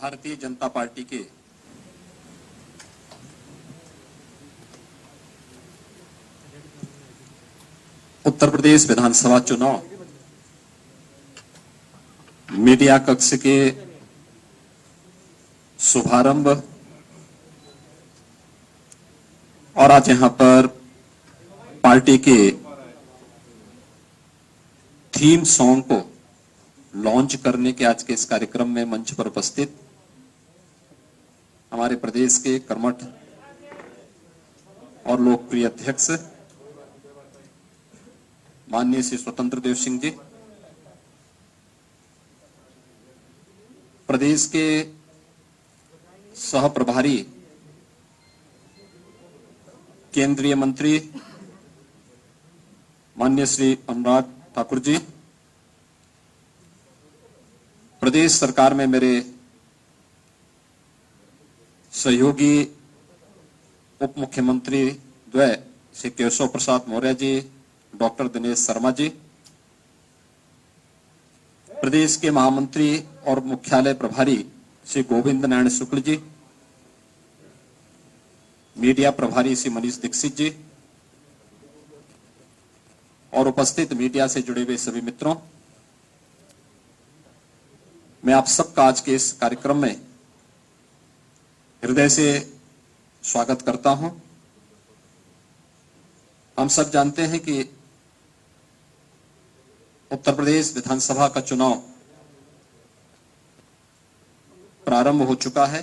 Bharatiya Janata party के उत्तर प्रदेश विधानसभा चुनाव media कक्ष के शुभारंभ और आज यहां पर पार्टी के थीम सॉन्ग को लॉन्च करने के आज के इस कार्यक्रम में मंच पर उपस्थित हमारे प्रदेश के कर्मठ और लोकप्रिय अध्यक्ष माननीय श्री स्वतंत्र देव सिंह जी, प्रदेश के सह प्रभारी केंद्रीय मंत्री माननीय श्री अनुराग ठाकुर जी, प्रदेश सरकार में मेरे सहयोगी उप मुख्यमंत्री द्वय श्री केशव प्रसाद मौर्य जी, डॉक्टर दिनेश शर्मा जी, प्रदेश के महामंत्री और मुख्यालय प्रभारी श्री गोविंद नारायण शुक्ल जी, मीडिया प्रभारी श्री मनीष दीक्षित जी और उपस्थित मीडिया से जुड़े हुए सभी मित्रों, मैं आप सबका आज के इस कार्यक्रम में हृदय से स्वागत करता हूं। हम सब जानते हैं कि उत्तर प्रदेश विधानसभा का चुनाव प्रारंभ हो चुका है।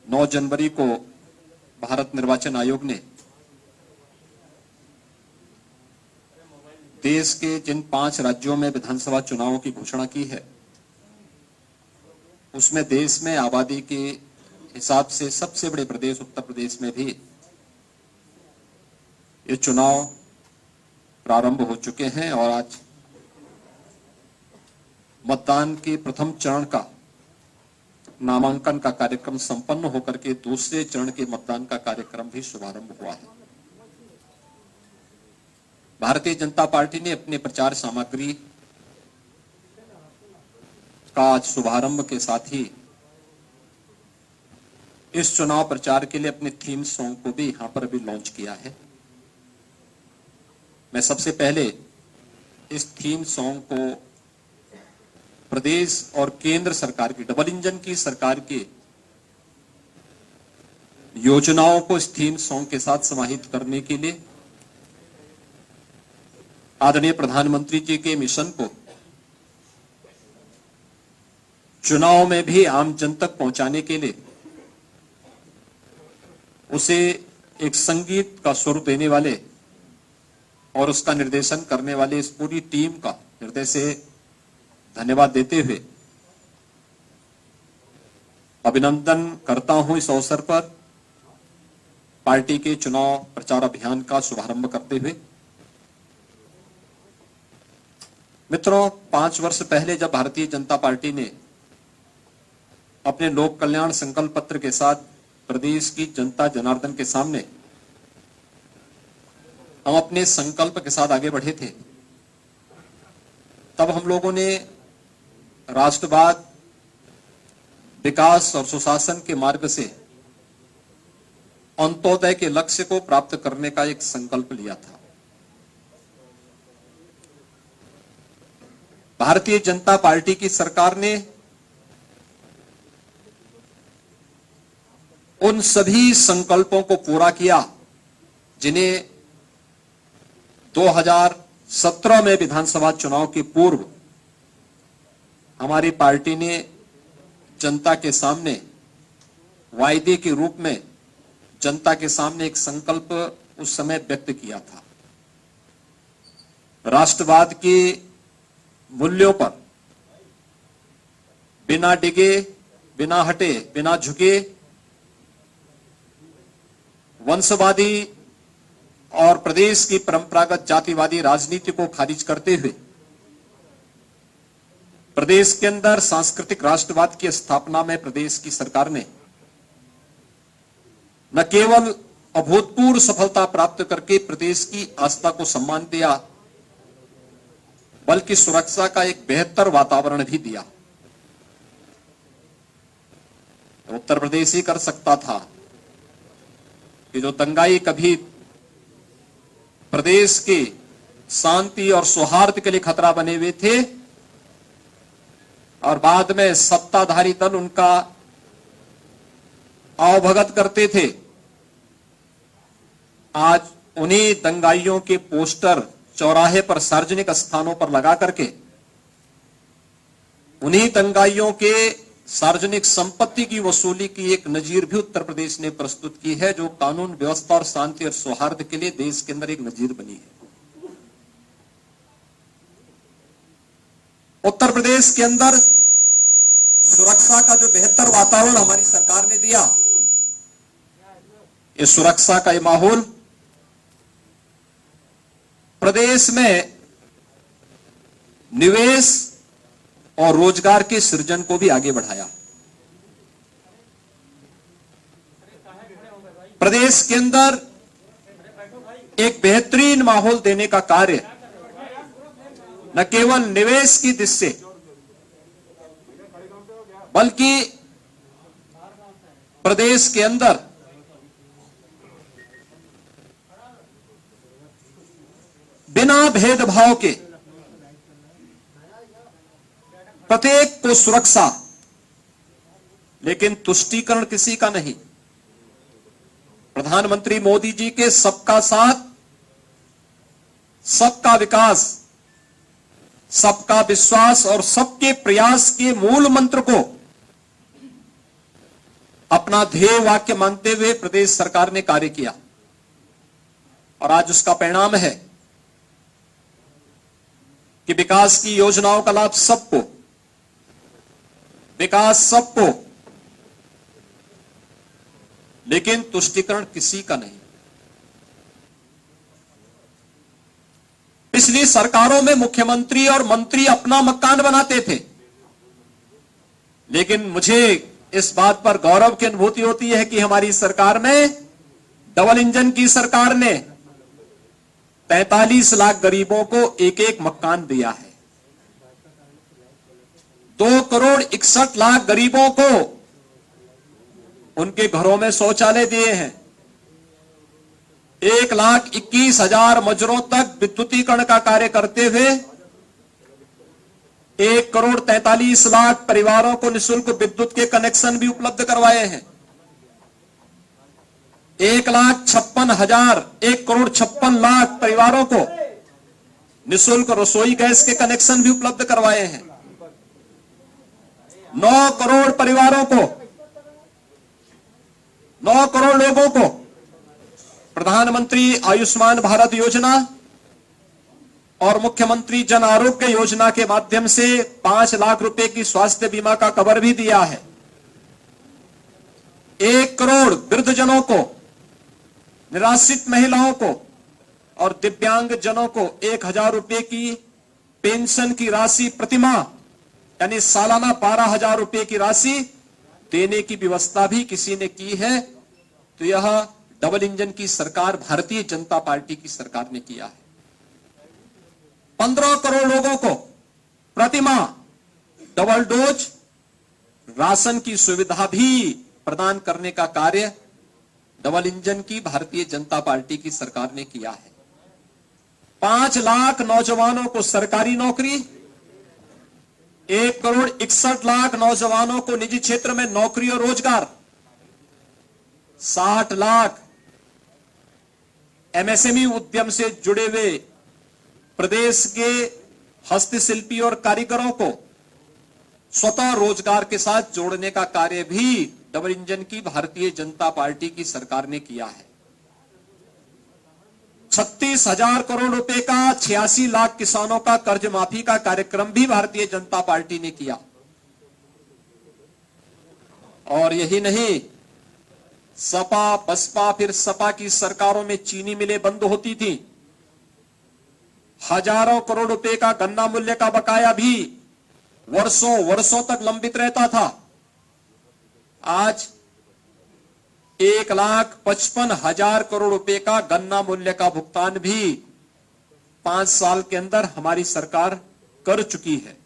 9 जनवरी को भारत निर्वाचन आयोग ने देश के जिन 5 राज्यों में विधानसभा चुनावों की घोषणा की है, उसमें देश में आबादी के हिसाब से सबसे बड़े प्रदेश उत्तर प्रदेश में भी ये चुनाव प्रारंभ हो चुके हैं और आज मतदान के प्रथम चरण का नामांकन का कार्यक्रम संपन्न होकर के दूसरे चरण के मतदान का कार्यक्रम भी शुभारंभ हुआ है। भारतीय जनता पार्टी ने अपने प्रचार सामग्री का आज शुभारंभ के साथ ही इस चुनाव प्रचार के लिए अपने थीम सॉन्ग को भी यहां पर अभी लॉन्च किया है। मैं सबसे पहले इस थीम सॉन्ग को प्रदेश और केंद्र सरकार की डबल इंजन की सरकार की योजनाओं को इस थीम सॉन्ग के साथ समाहित करने के लिए आदरणीय प्रधानमंत्री जी के मिशन को चुनाव में भी आम जन तक पहुंचाने के लिए उसे एक संगीत का स्वरूप देने वाले और उसका निर्देशन करने वाले इस पूरी टीम का हृदय से धन्यवाद देते हुए अभिनंदन करता हूं इस अवसर पर पार्टी के चुनाव प्रचार अभियान का शुभारंभ करते हुए। मित्रों, 5 वर्ष पहले जब भारतीय जनता पार्टी ने अपने लोक कल्याण संकल्प पत्र के साथ प्रदेश की जनता जनार्दन के सामने हम अपने संकल्प के साथ आगे बढ़े थे, तब हम लोगों ने राष्ट्रवाद, विकास और सुशासन के मार्ग से अंत्योदय के लक्ष्य को प्राप्त करने का एक संकल्प लिया था। भारतीय जनता पार्टी की सरकार ने उन सभी संकल्पों को पूरा किया जिन्हें 2017 में विधानसभा चुनाव के पूर्व हमारी पार्टी ने जनता के सामने वायदे के रूप में जनता के सामने एक संकल्प उस समय व्यक्त किया था। राष्ट्रवाद के मूल्यों पर बिना डिगे, बिना हटे, बिना झुके, वंशवादी और प्रदेश की परंपरागत जातिवादी राजनीति को खारिज करते हुए प्रदेश के अंदर सांस्कृतिक राष्ट्रवाद की स्थापना में प्रदेश की सरकार ने न केवल अभूतपूर्व सफलता प्राप्त करके प्रदेश की आस्था को सम्मान दिया, बल्कि सुरक्षा का एक बेहतर वातावरण भी दिया। उत्तर प्रदेश ही कर सकता था कि जो दंगाई कभी प्रदेश के शांति और सौहार्द के लिए खतरा बने हुए थे और बाद में सत्ताधारी दल उनका आवभगत करते थे, आज उन्हीं दंगाइयों के पोस्टर चौराहे पर सार्वजनिक स्थानों पर लगा करके उन्हीं दंगाइयों के सार्वजनिक संपत्ति की वसूली की एक नजीर भी उत्तर प्रदेश ने प्रस्तुत की है, जो कानून व्यवस्था और शांति और सौहार्द के लिए देश के अंदर एक नजीर बनी है। उत्तर प्रदेश के अंदर सुरक्षा का जो बेहतर वातावरण हमारी सरकार ने दिया, ये सुरक्षा का ये माहौल प्रदेश में निवेश और रोजगार के सृजन को भी आगे बढ़ाया। प्रदेश के अंदर एक बेहतरीन माहौल देने का कार्य न केवल निवेश की दृष्टि से बल्कि प्रदेश के अंदर बिना भेदभाव के प्रत्येक को सुरक्षा, लेकिन तुष्टीकरण किसी का नहीं। प्रधानमंत्री मोदी जी के सबका साथ, सबका विकास, सबका विश्वास और सबके प्रयास के मूल मंत्र को अपना ध्येय वाक्य मानते हुए प्रदेश सरकार ने कार्य किया और आज उसका परिणाम है कि विकास की योजनाओं का लाभ सबको, विकास सबको, लेकिन तुष्टीकरण किसी का नहीं। पिछली सरकारों में मुख्यमंत्री और मंत्री अपना मकान बनाते थे, लेकिन मुझे इस बात पर गौरव की अनुभूति होती है कि हमारी सरकार में, डबल इंजन की सरकार ने 43 लाख गरीबों को एक एक मकान दिया है। 2,61,00,000 गरीबों को उनके घरों में शौचालय दिए हैं। 1,21,000 मजरों तक विद्युतीकरण का कार्य करते हुए 1,43,00,000 परिवारों को निःशुल्क विद्युत के कनेक्शन भी उपलब्ध करवाए हैं। 1,56,000 परिवारों को निःशुल्क रसोई गैस के कनेक्शन भी उपलब्ध करवाए हैं। 9 करोड़ परिवारों को, 9 करोड़ लोगों को प्रधानमंत्री आयुष्मान भारत योजना और मुख्यमंत्री जन आरोग्य योजना के माध्यम से 5 लाख रुपए की स्वास्थ्य बीमा का कवर भी दिया है। 1 करोड़ वृद्धजनों को, निराश्रित महिलाओं को और दिव्यांग जनों को 1,000 रुपए की पेंशन की राशि प्रतिमाह यानी सालाना 12,000 रुपए की राशि देने की व्यवस्था भी किसी ने की है, तो यह डबल इंजन की सरकार भारतीय जनता पार्टी की सरकार ने किया है। 15 करोड़ लोगों को प्रतिमाह डबल डोज राशन की सुविधा भी प्रदान करने का कार्य डबल इंजन की भारतीय जनता पार्टी की सरकार ने किया है। 5 लाख नौजवानों को सरकारी नौकरी, 1,61,00,000 नौजवानों को निजी क्षेत्र में नौकरी और रोजगार, 60 लाख एमएसएमई उद्यम से जुड़े हुए प्रदेश के हस्तशिल्पी और कारीगरों को स्वतः रोजगार के साथ जोड़ने का कार्य भी डबल इंजन की भारतीय जनता पार्टी की सरकार ने किया है। 36,000 करोड़ रुपए का 86 लाख किसानों का कर्ज माफी का कार्यक्रम भी भारतीय जनता पार्टी ने किया। और यही नहीं, सपा बसपा फिर सपा की सरकारों में चीनी मिलें बंद होती थी, हजारों करोड़ रुपए का गन्ना मूल्य का बकाया भी वर्षों वर्षों तक लंबित रहता था। आज 1,55,000 करोड़ रुपए का गन्ना मूल्य का भुगतान भी 5 साल के अंदर हमारी सरकार कर चुकी है।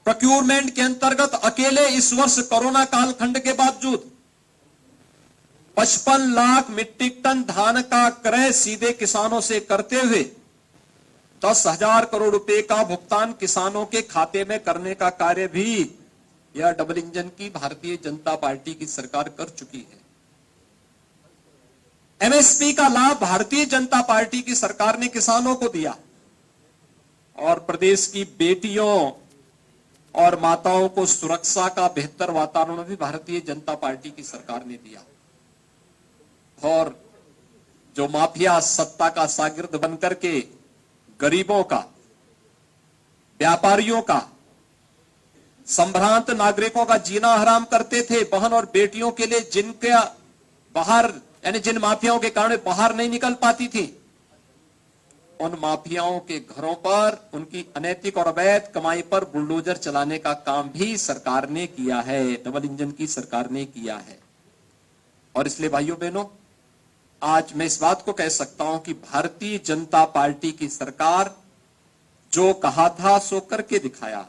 प्रोक्यूरमेंट के अंतर्गत अकेले इस वर्ष कोरोना कालखंड के बावजूद 55 लाख मीट्रिक टन धान का क्रय सीधे किसानों से करते हुए 10,000 करोड़ रुपए का भुगतान किसानों के खाते में करने का कार्य भी यह डबल इंजन की भारतीय जनता पार्टी की सरकार कर चुकी है। एमएसपी का लाभ भारतीय जनता पार्टी की सरकार ने किसानों को दिया और प्रदेश की बेटियों और माताओं को सुरक्षा का बेहतर वातावरण भी भारतीय जनता पार्टी की सरकार ने दिया। और जो माफिया सत्ता का शागिर्द बनकर के गरीबों का, व्यापारियों का, संभ्रांत नागरिकों का जीना हराम करते थे, बहन और बेटियों के लिए जिनके बाहर यानी जिन माफियाओं के कारण बाहर नहीं निकल पाती थी, उन माफियाओं के घरों पर उनकी अनैतिक और अवैध कमाई पर बुलडोजर चलाने का काम भी सरकार ने किया है, डबल इंजन की सरकार ने किया है। और इसलिए भाइयों बहनों, आज मैं इस बात को कह सकता हूं कि भारतीय जनता पार्टी की सरकार जो कहा था सो करके दिखाया।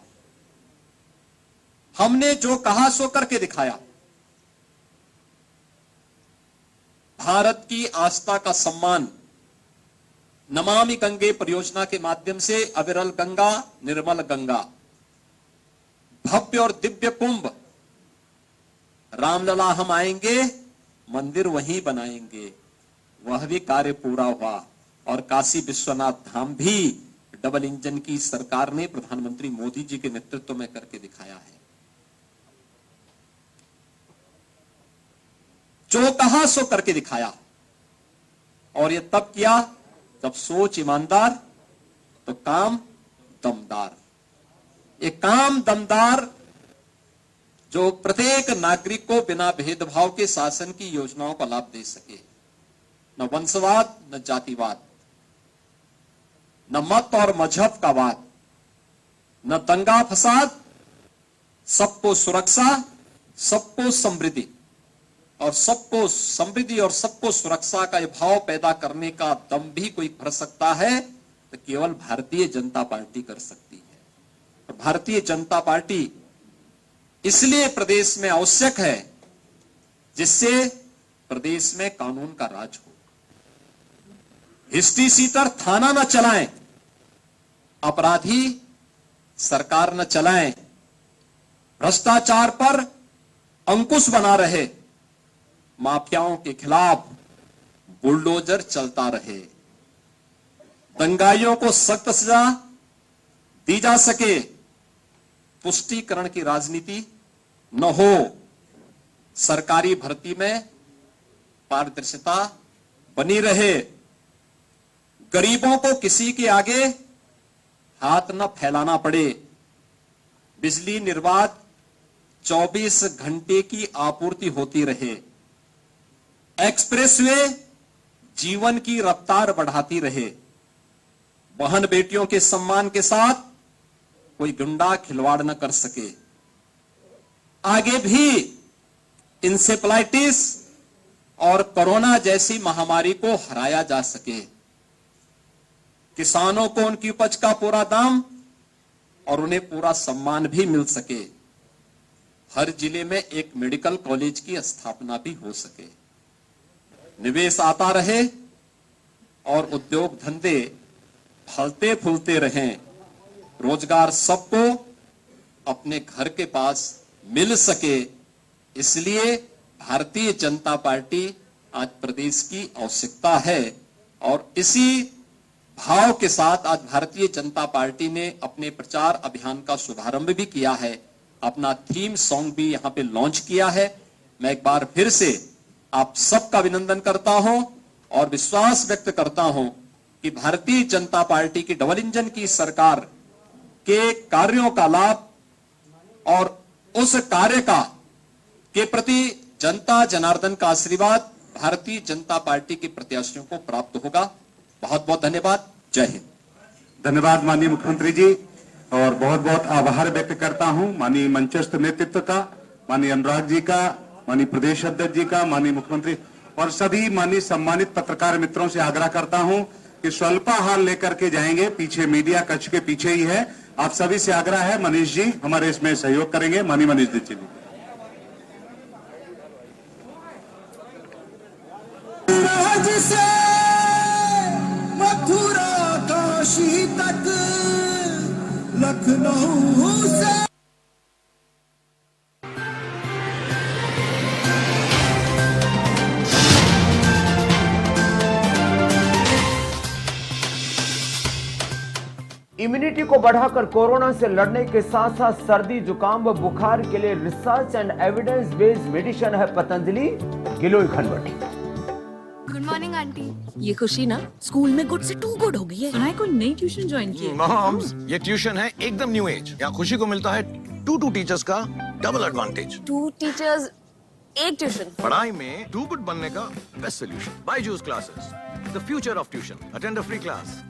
हमने जो कहा सो करके दिखाया। भारत की आस्था का सम्मान नमामि गंगे परियोजना के माध्यम से अविरल गंगा, निर्मल गंगा, भव्य और दिव्य कुंभ, रामलला हम आएंगे, मंदिर वहीं बनाएंगे, वह भी कार्य पूरा हुआ। और काशी विश्वनाथ धाम भी डबल इंजन की सरकार ने प्रधानमंत्री मोदी जी के नेतृत्व में करके दिखाया है। जो कहा सो करके दिखाया। और यह तब किया जब सोच ईमानदार तो काम दमदार। ये काम दमदार जो प्रत्येक नागरिक को बिना भेदभाव के शासन की योजनाओं का लाभ दे सके। न वंशवाद, न जातिवाद, न मत और मजहब का वाद, न दंगा फसाद, सबको सुरक्षा, सबको समृद्धि और सबको समृद्धि और सबको सुरक्षा का यह भाव पैदा करने का दम भी कोई भर सकता है तो केवल भारतीय जनता पार्टी कर सकती है। और भारतीय जनता पार्टी इसलिए प्रदेश में आवश्यक है जिससे प्रदेश में कानून का राज हो। हिस्ट्री सीटर थाना न चलाएं, अपराधी सरकार न चलाएं, भ्रष्टाचार पर अंकुश बना रहे, माफियाओं के खिलाफ बुलडोजर चलता रहे, दंगाइयों को सख्त सजा दी जा सके, पुष्टिकरण की राजनीति न हो, सरकारी भर्ती में पारदर्शिता बनी रहे, गरीबों को किसी के आगे हाथ न फैलाना पड़े, बिजली निर्बाध 24 घंटे की आपूर्ति होती रहे, एक्सप्रेसवे जीवन की रफ्तार बढ़ाती रहे, बहन बेटियों के सम्मान के साथ कोई गुंडा खिलवाड़ न कर सके, आगे भी इंसेफ्लाइटिस और कोरोना जैसी महामारी को हराया जा सके, किसानों को उनकी उपज का पूरा दाम और उन्हें पूरा सम्मान भी मिल सके, हर जिले में एक मेडिकल कॉलेज की स्थापना भी हो सके, निवेश आता रहे और उद्योग धंधे फलते फूलते रहें, रोजगार सबको अपने घर के पास मिल सके। इसलिए भारतीय जनता पार्टी आज प्रदेश की आवश्यकता है और इसी भाव के साथ आज भारतीय जनता पार्टी ने अपने प्रचार अभियान का शुभारंभ भी किया है, अपना थीम सॉन्ग भी यहां पे लॉन्च किया है। मैं एक बार फिर से आप सबका अभिनंदन करता हूं और विश्वास व्यक्त करता हूं कि भारतीय जनता पार्टी की डबल इंजन की सरकार के कार्यों का लाभ और उस कार्य का के प्रति जनता जनार्दन का आशीर्वाद भारतीय जनता पार्टी के प्रत्याशियों को प्राप्त होगा। बहुत बहुत धन्यवाद। जय हिंद। धन्यवाद माननीय मुख्यमंत्री जी और बहुत बहुत आभार व्यक्त करता हूं माननीय मंचस्थ नेतृत्व का, माननीय अनुराग जी का, माननीय प्रदेश अध्यक्ष जी का, माननीय मुख्यमंत्री और सभी माननीय सम्मानित पत्रकार मित्रों से आग्रह करता हूं कि स्वल्पाहार लेकर के जाएंगे, पीछे मीडिया कक्ष के पीछे ही है, आप सभी से आग्रह है, मनीष जी हमारे इसमें सहयोग करेंगे। माननीय मनीष दीक्षित जी। राज से मथुरा काशी तक, लखनऊ से इम्यूनिटी को बढ़ाकर कोरोना से लड़ने के साथ साथ सर्दी जुकाम व बुखार के लिए research and evidence based medicine है पतंजलि गिलोय खनवटी। Good morning aunty. ये खुशी ना स्कूल में गुड से टू गुड हो गई है। सुना है कोई नई ट्यूशन ज्वाइन की है? मॉम्स, ये ट्यूशन है एकदम न्यू एज। यहाँ खुशी को मिलता है 2 टीचर्स का डबल एडवांटेज। 2 teachers 1 tuition. पढ़ाई में 2 गुड बनने का best solution. Byju's classes, the future of tuition. Attend a free class.